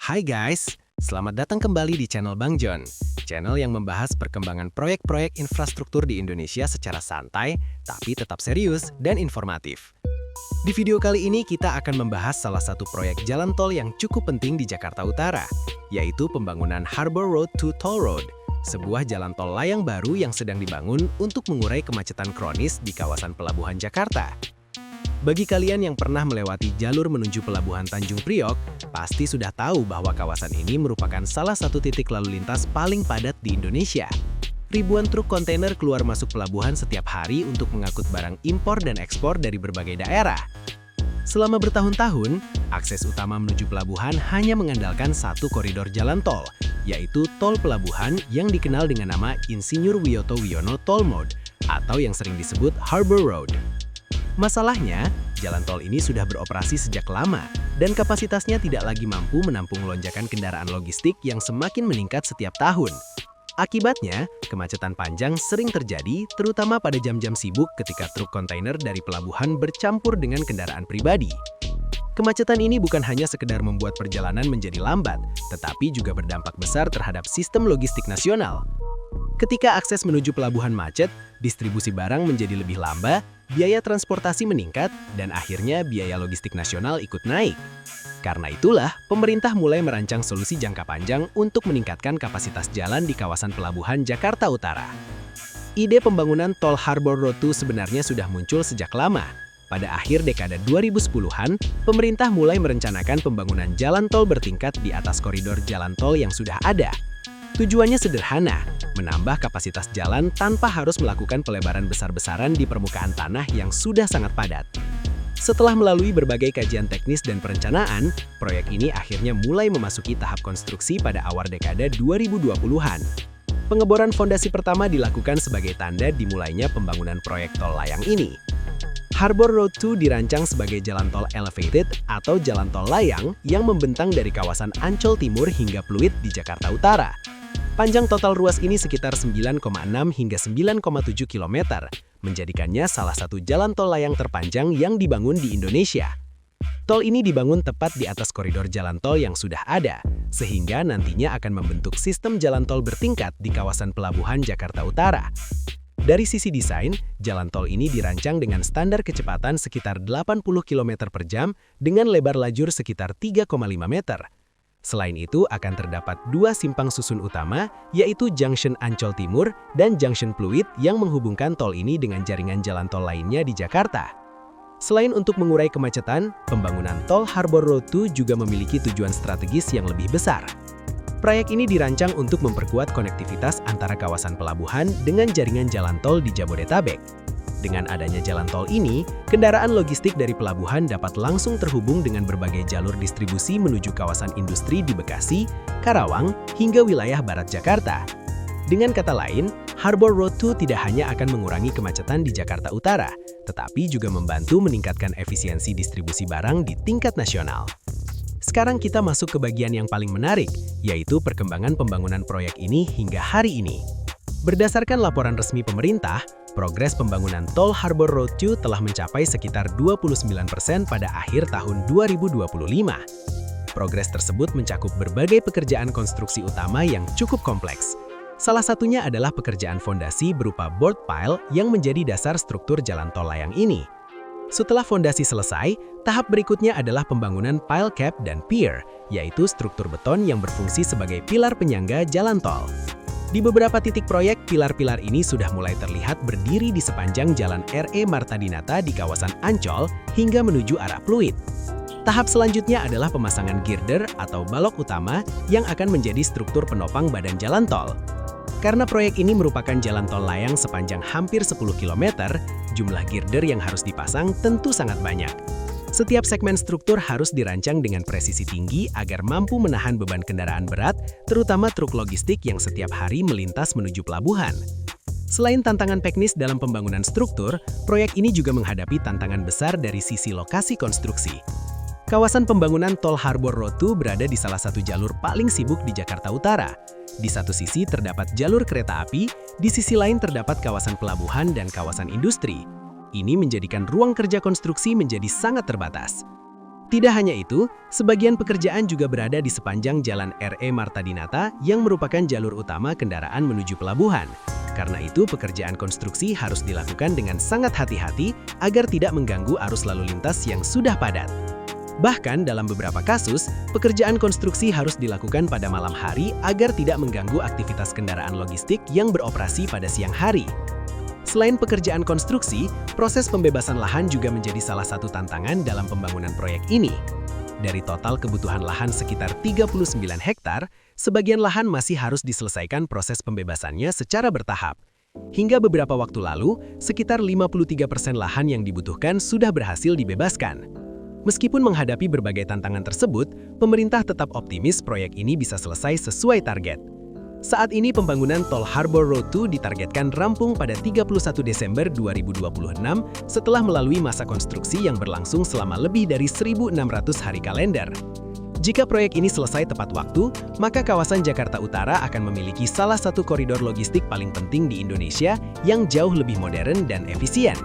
Hai guys, selamat datang kembali di channel Bang John. Channel yang membahas perkembangan proyek-proyek infrastruktur di Indonesia secara santai, tapi tetap serius dan informatif. Di video kali ini kita akan membahas salah satu proyek jalan tol yang cukup penting di Jakarta Utara, yaitu pembangunan Harbor Road to Toll Road, sebuah jalan tol layang baru yang sedang dibangun untuk mengurai kemacetan kronis di kawasan Pelabuhan Jakarta. Bagi kalian yang pernah melewati jalur menuju Pelabuhan Tanjung Priok, pasti sudah tahu bahwa kawasan ini merupakan salah satu titik lalu lintas paling padat di Indonesia. Ribuan truk kontainer keluar masuk pelabuhan setiap hari untuk mengangkut barang impor dan ekspor dari berbagai daerah. Selama bertahun-tahun, akses utama menuju pelabuhan hanya mengandalkan satu koridor jalan tol, yaitu Tol Pelabuhan yang dikenal dengan nama Insinyur Wiyoto Wiono Toll Mode, atau yang sering disebut Harbor Road. Masalahnya, jalan tol ini sudah beroperasi sejak lama dan kapasitasnya tidak lagi mampu menampung lonjakan kendaraan logistik yang semakin meningkat setiap tahun. Akibatnya, kemacetan panjang sering terjadi terutama pada jam-jam sibuk ketika truk kontainer dari pelabuhan bercampur dengan kendaraan pribadi. Kemacetan ini bukan hanya sekedar membuat perjalanan menjadi lambat, tetapi juga berdampak besar terhadap sistem logistik nasional. Ketika akses menuju pelabuhan macet, distribusi barang menjadi lebih lambat, biaya transportasi meningkat, dan akhirnya biaya logistik nasional ikut naik. Karena itulah, pemerintah mulai merancang solusi jangka panjang untuk meningkatkan kapasitas jalan di kawasan Pelabuhan Jakarta Utara. Ide pembangunan Tol Harbor Road 2 sebenarnya sudah muncul sejak lama. Pada akhir dekade 2010-an, pemerintah mulai merencanakan pembangunan jalan tol bertingkat di atas koridor jalan tol yang sudah ada. Tujuannya sederhana, menambah kapasitas jalan tanpa harus melakukan pelebaran besar-besaran di permukaan tanah yang sudah sangat padat. Setelah melalui berbagai kajian teknis dan perencanaan, proyek ini akhirnya mulai memasuki tahap konstruksi pada awal dekade 2020-an. Pengeboran fondasi pertama dilakukan sebagai tanda dimulainya pembangunan proyek tol layang ini. Harbor Road 2 dirancang sebagai jalan tol elevated atau jalan tol layang yang membentang dari kawasan Ancol Timur hingga Pluit di Jakarta Utara. Panjang total ruas ini sekitar 9,6 hingga 9,7 km, menjadikannya salah satu jalan tol layang terpanjang yang dibangun di Indonesia. Tol ini dibangun tepat di atas koridor jalan tol yang sudah ada, sehingga nantinya akan membentuk sistem jalan tol bertingkat di kawasan Pelabuhan Jakarta Utara. Dari sisi desain, jalan tol ini dirancang dengan standar kecepatan sekitar 80 km per jam dengan lebar lajur sekitar 3,5 meter. Selain itu, akan terdapat dua simpang susun utama, yaitu Junction Ancol Timur dan Junction Pluit yang menghubungkan tol ini dengan jaringan jalan tol lainnya di Jakarta. Selain untuk mengurai kemacetan, pembangunan Tol Harbor Road 2 juga memiliki tujuan strategis yang lebih besar. Proyek ini dirancang untuk memperkuat konektivitas antara kawasan pelabuhan dengan jaringan jalan tol di Jabodetabek. Dengan adanya jalan tol ini, kendaraan logistik dari pelabuhan dapat langsung terhubung dengan berbagai jalur distribusi menuju kawasan industri di Bekasi, Karawang, hingga wilayah barat Jakarta. Dengan kata lain, Harbor Road 2 tidak hanya akan mengurangi kemacetan di Jakarta Utara, tetapi juga membantu meningkatkan efisiensi distribusi barang di tingkat nasional. Sekarang kita masuk ke bagian yang paling menarik, yaitu perkembangan pembangunan proyek ini hingga hari ini. Berdasarkan laporan resmi pemerintah, progres pembangunan Tol Harbor Road 2 telah mencapai sekitar 29% pada akhir tahun 2025. Progres tersebut mencakup berbagai pekerjaan konstruksi utama yang cukup kompleks. Salah satunya adalah pekerjaan fondasi berupa board pile yang menjadi dasar struktur jalan tol layang ini. Setelah fondasi selesai, tahap berikutnya adalah pembangunan pile cap dan pier, yaitu struktur beton yang berfungsi sebagai pilar penyangga jalan tol. Di beberapa titik proyek, pilar-pilar ini sudah mulai terlihat berdiri di sepanjang Jalan R.E. Marta Dinata di kawasan Ancol hingga menuju arah Pluit. Tahap selanjutnya adalah pemasangan girder atau balok utama yang akan menjadi struktur penopang badan jalan tol. Karena proyek ini merupakan jalan tol layang sepanjang hampir 10 km, jumlah girder yang harus dipasang tentu sangat banyak. Setiap segmen struktur harus dirancang dengan presisi tinggi agar mampu menahan beban kendaraan berat, terutama truk logistik yang setiap hari melintas menuju pelabuhan. Selain tantangan teknis dalam pembangunan struktur, proyek ini juga menghadapi tantangan besar dari sisi lokasi konstruksi. Kawasan pembangunan Tol Harbor Road 2 berada di salah satu jalur paling sibuk di Jakarta Utara. Di satu sisi terdapat jalur kereta api, di sisi lain terdapat kawasan pelabuhan dan kawasan industri. Ini menjadikan ruang kerja konstruksi menjadi sangat terbatas. Tidak hanya itu, sebagian pekerjaan juga berada di sepanjang Jalan R.E. Marta Dinata yang merupakan jalur utama kendaraan menuju pelabuhan. Karena itu, pekerjaan konstruksi harus dilakukan dengan sangat hati-hati agar tidak mengganggu arus lalu lintas yang sudah padat. Bahkan dalam beberapa kasus, pekerjaan konstruksi harus dilakukan pada malam hari agar tidak mengganggu aktivitas kendaraan logistik yang beroperasi pada siang hari. Selain pekerjaan konstruksi, proses pembebasan lahan juga menjadi salah satu tantangan dalam pembangunan proyek ini. Dari total kebutuhan lahan sekitar 39 hektar, sebagian lahan masih harus diselesaikan proses pembebasannya secara bertahap. Hingga beberapa waktu lalu, sekitar 53% lahan yang dibutuhkan sudah berhasil dibebaskan. Meskipun menghadapi berbagai tantangan tersebut, pemerintah tetap optimis proyek ini bisa selesai sesuai target. Saat ini pembangunan Tol Harbor Road 2 ditargetkan rampung pada 31 Desember 2026 setelah melalui masa konstruksi yang berlangsung selama lebih dari 1.600 hari kalender. Jika proyek ini selesai tepat waktu, maka kawasan Jakarta Utara akan memiliki salah satu koridor logistik paling penting di Indonesia yang jauh lebih modern dan efisien.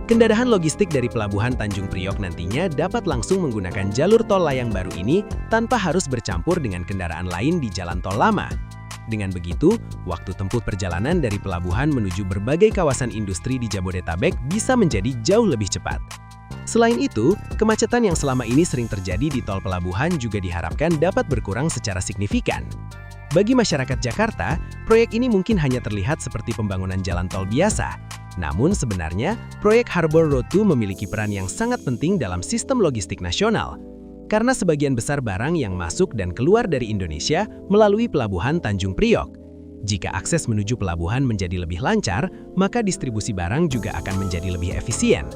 Kendaraan logistik dari Pelabuhan Tanjung Priok nantinya dapat langsung menggunakan jalur tol layang baru ini tanpa harus bercampur dengan kendaraan lain di jalan tol lama. Dengan begitu, waktu tempuh perjalanan dari pelabuhan menuju berbagai kawasan industri di Jabodetabek bisa menjadi jauh lebih cepat. Selain itu, kemacetan yang selama ini sering terjadi di tol pelabuhan juga diharapkan dapat berkurang secara signifikan. Bagi masyarakat Jakarta, proyek ini mungkin hanya terlihat seperti pembangunan jalan tol biasa. Namun sebenarnya, proyek Harbor Road 2 memiliki peran yang sangat penting dalam sistem logistik nasional. Karena sebagian besar barang yang masuk dan keluar dari Indonesia melalui Pelabuhan Tanjung Priok. Jika akses menuju pelabuhan menjadi lebih lancar, maka distribusi barang juga akan menjadi lebih efisien.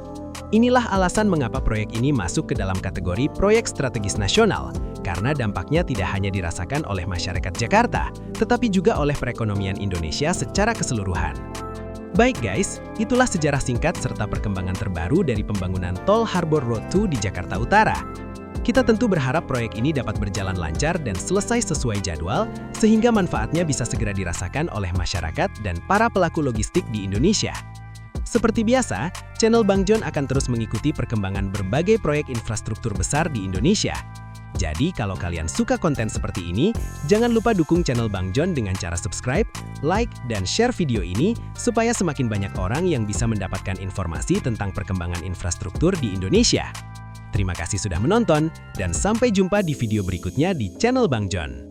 Inilah alasan mengapa proyek ini masuk ke dalam kategori proyek strategis nasional, karena dampaknya tidak hanya dirasakan oleh masyarakat Jakarta, tetapi juga oleh perekonomian Indonesia secara keseluruhan. Baik guys, itulah sejarah singkat serta perkembangan terbaru dari pembangunan Tol Harbor Road 2 di Jakarta Utara. Kita tentu berharap proyek ini dapat berjalan lancar dan selesai sesuai jadwal, sehingga manfaatnya bisa segera dirasakan oleh masyarakat dan para pelaku logistik di Indonesia. Seperti biasa, channel Bang John akan terus mengikuti perkembangan berbagai proyek infrastruktur besar di Indonesia. Jadi, kalau kalian suka konten seperti ini, jangan lupa dukung channel Bang John dengan cara subscribe, like, dan share video ini supaya semakin banyak orang yang bisa mendapatkan informasi tentang perkembangan infrastruktur di Indonesia. Terima kasih sudah menonton, dan sampai jumpa di video berikutnya di channel Bang John.